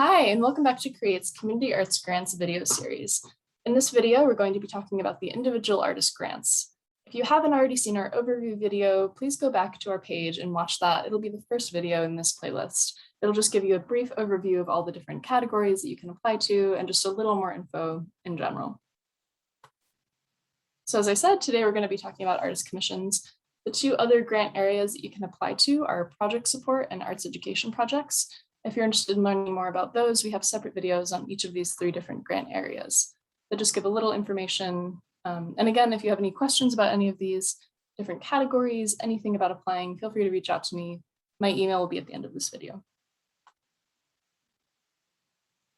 Hi, and welcome back to Create's Community Arts Grants video series. In this video, we're going to be talking about the individual artist grants. If you haven't already seen our overview video, please go back to our page and watch that. It'll be the first video in this playlist. It'll just give you a brief overview of all the different categories that you can apply to and just a little more info in general. So as I said, today we're going to be talking about artist commissions. The two other grant areas that you can apply to are project support and arts education projects. If you're interested in learning more about those, we have separate videos on each of these three different grant areas that just give a little information. And again, if you have any questions about any of these different categories, anything about applying, feel free to reach out to me. My email will be at the end of this video.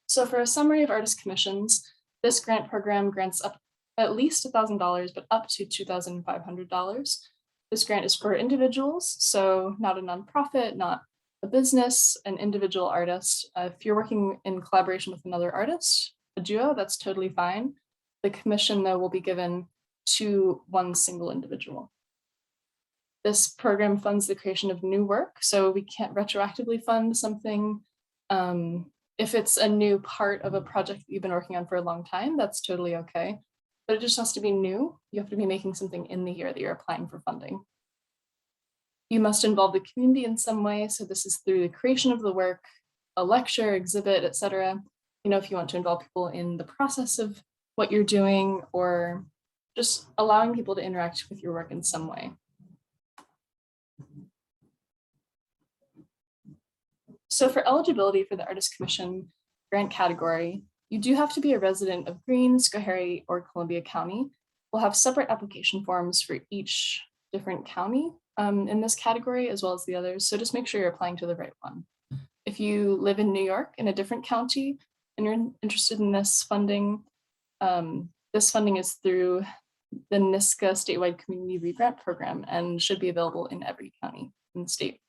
So for a summary of artist commissions, this grant program grants up at least $1,000, but up to $2,500. This grant is for individuals, so not a nonprofit, not a business, an individual artist. If you're working in collaboration with another artist, a duo, that's totally fine. The commission, though, will be given to one single individual. This program funds the creation of new work, so we can't retroactively fund something. If it's a new part of a project that you've been working on for a long time, that's totally okay. But it just has to be new. You have to be making something in the year that you're applying for funding. You must involve the community in some way. So this is through the creation of the work, a lecture, exhibit, etc. If you want to involve people in the process of what you're doing or just allowing people to interact with your work in some way. So for eligibility for the Artist Commission grant category, you do have to be a resident of Greene, Schoharie, or Columbia County. We'll have separate application forms for each different county in this category, as well as the others. So just make sure you're applying to the right one. If you live in New York in a different county and you're interested in this funding is through the NISCA statewide community re-grant program and should be available in every county in the state.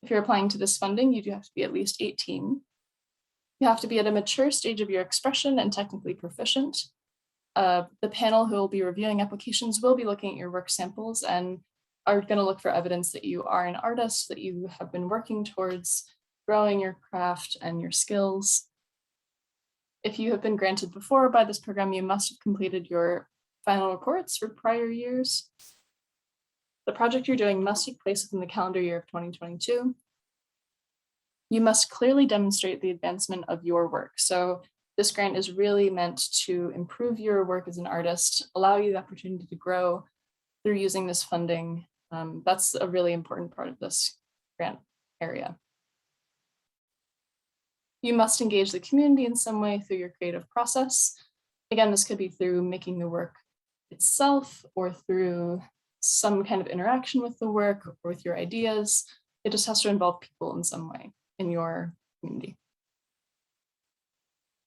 If you're applying to this funding, you do have to be at least 18. You have to be at a mature stage of your expression and technically proficient. The panel who will be reviewing applications will be looking at your work samples and are going to look for evidence that you are an artist, that you have been working towards growing your craft and your skills. If you have been granted before by this program, you must have completed your final reports for prior years. The project you're doing must take place within the calendar year of 2022. You must clearly demonstrate the advancement of your work. So this grant is really meant to improve your work as an artist, allow you the opportunity to grow through using this funding. That's a really important part of this grant area. You must engage the community in some way through your creative process. Again, this could be through making the work itself or through some kind of interaction with the work or with your ideas. It just has to involve people in some way in your community.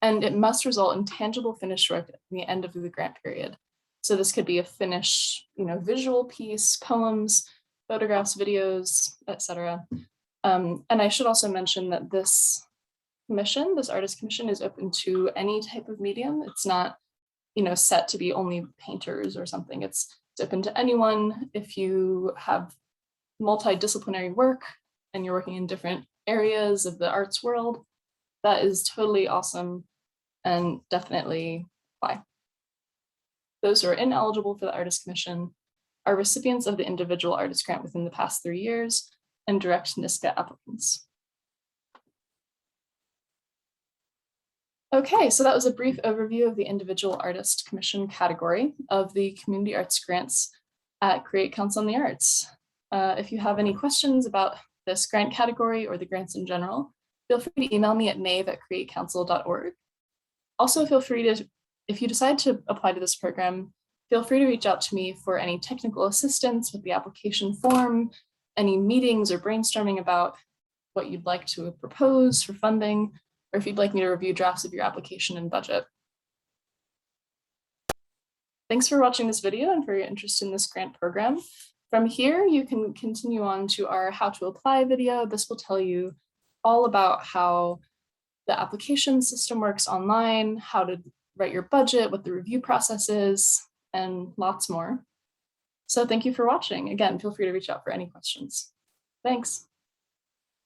And it must result in tangible finished work at the end of the grant period. So this could be a finished, visual piece, poems, photographs, videos, etc. And I should also mention that this commission, this artist commission, is open to any type of medium. It's not, set to be only painters or something. It's open to anyone. If you have multidisciplinary work and you're working in different areas of the arts world, that is totally awesome and definitely apply. Those who are ineligible for the Artist Commission are recipients of the individual artist grant within the past 3 years and direct NISCA applicants. Okay, so that was a brief overview of the individual artist commission category of the community arts grants at Create Council on the Arts. If you have any questions about this grant category or the grants in general, feel free to email me at nave@createcouncil.org. Also, feel free to, if you decide to apply to this program, feel free to reach out to me for any technical assistance with the application form, any meetings or brainstorming about what you'd like to propose for funding, or if you'd like me to review drafts of your application and budget. Thanks for watching this video and for your interest in this grant program. From here, you can continue on to our How to Apply video. This will tell you all about how the application system works online, how to write your budget, what the review process is, and lots more. So thank you for watching. Again, feel free to reach out for any questions. Thanks.